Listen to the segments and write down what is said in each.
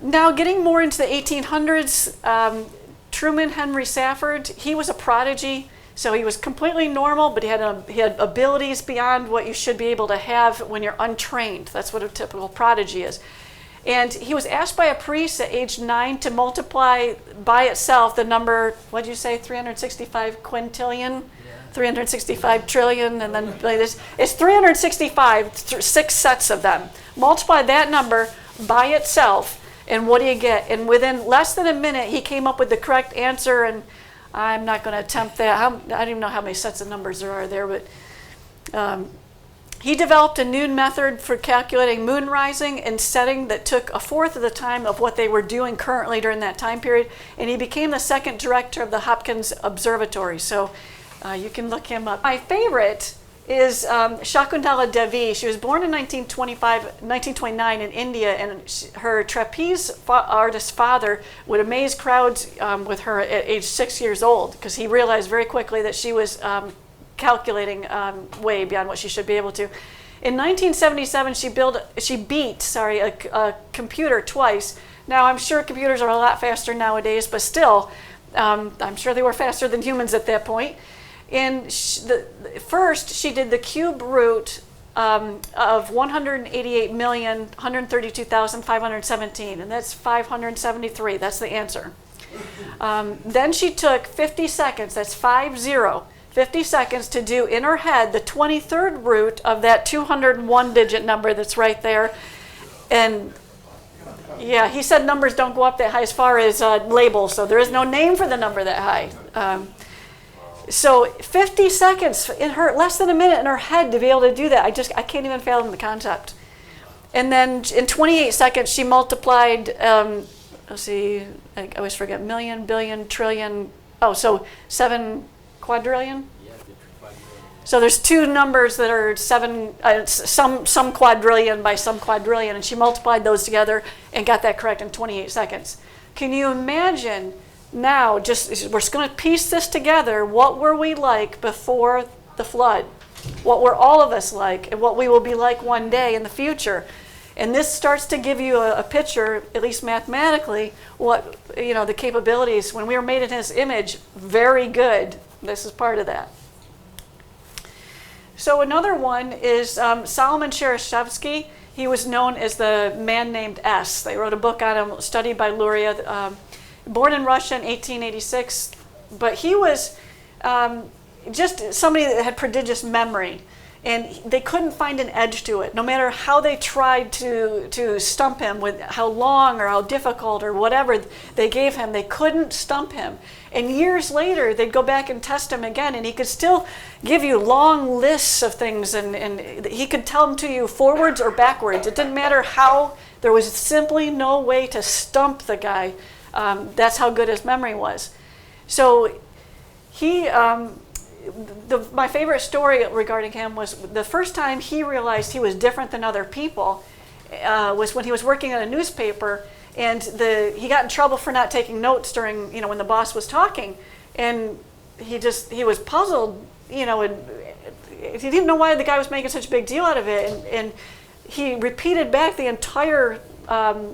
Now getting more into the 1800s, Truman Henry Safford, he was a prodigy. So he was completely normal, but he had abilities beyond what you should be able to have when you're untrained. That's what a typical prodigy is. And he was asked by a priest at age 9 to multiply by itself the number, what did you say, 365 quintillion? 365 trillion, and then like this. It's 365, 6 sets of them. Multiply that number by itself, and what do you get? And within less than a minute, he came up with the correct answer, and I'm not going to attempt that. I don't even know how many sets of numbers there are there, but he developed a new method for calculating moon rising and setting that took a fourth of the time of what they were doing currently during that time period, and he became the second director of the Hopkins Observatory. So you can look him up. My favorite is Shakuntala Devi. She was born in 1929 in India, and her trapeze artist father would amaze crowds with her at age 6 years old, because he realized very quickly that she was calculating way beyond what she should be able to. In 1977, she beat a computer twice. Now, I'm sure computers are a lot faster nowadays, but still, I'm sure they were faster than humans at that point. And first, she did the cube root of 188,132,517, and that's 573. That's the answer. Then she took 50 seconds, that's 50 seconds to do in her head the 23rd root of that 201-digit number that's right there. And yeah, he said numbers don't go up that high as far as labels, so there is no name for the number that high. So 50 seconds in her, less than a minute in her head to be able to do that. I can't even fathom the concept. And then in 28 seconds, she multiplied, let's see, I always forget, million, billion, trillion, so 7 quadrillion? Yeah, so there's two numbers that are some quadrillion by some quadrillion, and she multiplied those together and got that correct in 28 seconds. Can you imagine? Now, we're just going to piece this together. What were we like before the flood? What were all of us like, and what we will be like one day in the future? And this starts to give you a picture, at least mathematically, what the capabilities. When we were made in His image, very good. This is part of that. So another one is Solomon Cheryshavsky. He was known as the man named S. They wrote a book on him, studied by Luria. Born in Russia in 1886, but he was just somebody that had prodigious memory, and they couldn't find an edge to it. No matter how they tried to stump him with how long or how difficult or whatever they gave him, they couldn't stump him. And years later, they'd go back and test him again, and he could still give you long lists of things, and he could tell them to you forwards or backwards. It didn't matter how. There was simply no way to stump the guy. That's how good his memory was. So my favorite story regarding him was the first time he realized he was different than other people was when he was working at a newspaper, and he got in trouble for not taking notes during, when the boss was talking, and he was puzzled, and he didn't know why the guy was making such a big deal out of it, and he repeated back the entire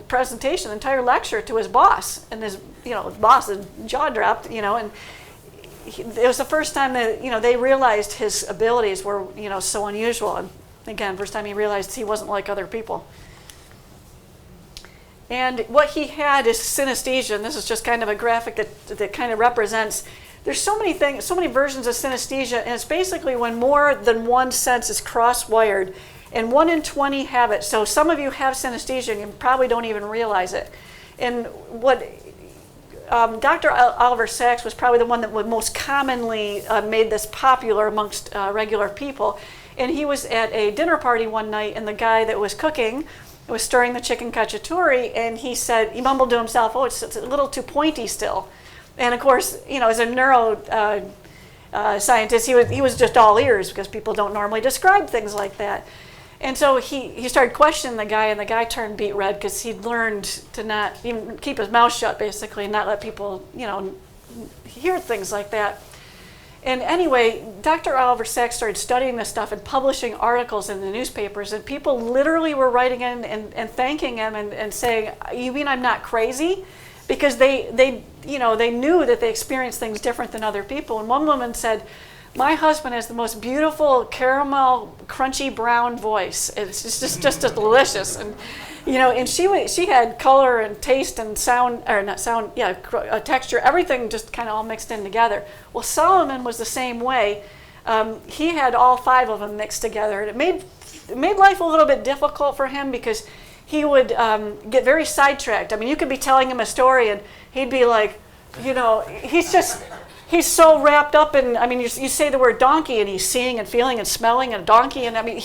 presentation, the entire lecture to his boss, and his boss's jaw dropped, and it was the first time that they realized his abilities were so unusual, and again, first time he realized he wasn't like other people. And what he had is synesthesia, and this is just kind of a graphic that kind of represents. There's so many things, so many versions of synesthesia, and it's basically when more than one sense is cross-wired. And 1 in 20 have it. So some of you have synesthesia and you probably don't even realize it. And what Dr. Oliver Sacks was probably the one that would most commonly made this popular amongst regular people. And he was at a dinner party one night, and the guy that was cooking was stirring the chicken cacciatore, and he mumbled to himself, "Oh, it's a little too pointy still." And of course, as a neuro scientist, he was just all ears, because people don't normally describe things like that. And so he started questioning the guy, and the guy turned beet red, because he'd learned to not even keep his mouth shut, basically, and not let people, hear things like that. And anyway, Dr. Oliver Sacks started studying this stuff and publishing articles in the newspapers, and people literally were writing in and thanking him and saying, "You mean I'm not crazy?" Because they knew that they experienced things different than other people. And one woman said, "My husband has the most beautiful caramel, crunchy brown voice. It's just delicious." And and she had color and taste and sound, or not sound, texture, everything just kind of all mixed in together. Well, Solomon was the same way. He had all 5 of them mixed together, and it made life a little bit difficult for him because he would get very sidetracked. I mean, you could be telling him a story, and he'd be like, he's so wrapped up in. I mean, you say the word donkey, and he's seeing and feeling and smelling a donkey, and I mean,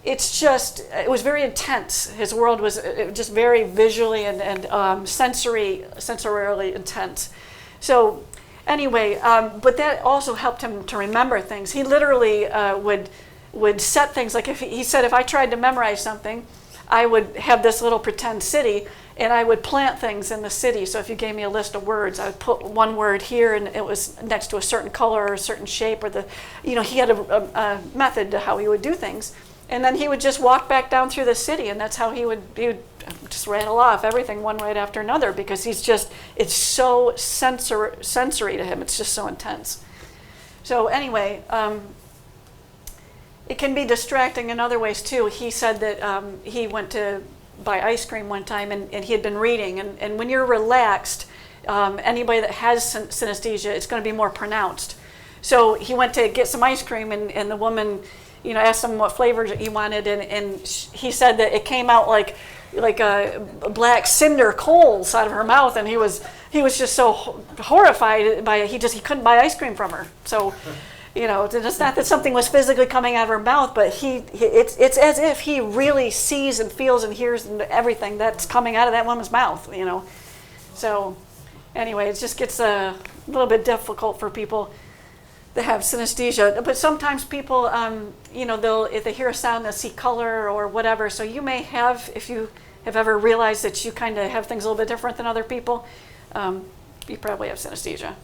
it was very intense. His world was just very visually and sensorially intense. So anyway, but that also helped him to remember things. He literally would set things, like he said, if I tried to memorize something, I would have this little pretend city, and I would plant things in the city. So if you gave me a list of words, I would put one word here, and it was next to a certain color or a certain shape, or he had a method to how he would do things. And then he would just walk back down through the city, and that's how he would just rattle off everything one right after another, because it's so sensory to him. It's just so intense. So anyway, it can be distracting in other ways too. He said that he went to buy ice cream one time, and he had been reading. And when you're relaxed, anybody that has synesthesia, it's going to be more pronounced. So he went to get some ice cream, and the woman, asked him what flavor he wanted, and he said that it came out like a black cinder coals out of her mouth, and he was just so horrified by it. He couldn't buy ice cream from her. So, it's not that something was physically coming out of her mouth, but it's as if he really sees and feels and hears everything that's coming out of that woman's mouth. So anyway, it just gets a little bit difficult for people that have synesthesia. But sometimes people, if they hear a sound, they'll see color or whatever. So you may have, if you have ever realized that you kind of have things a little bit different than other people, you probably have synesthesia.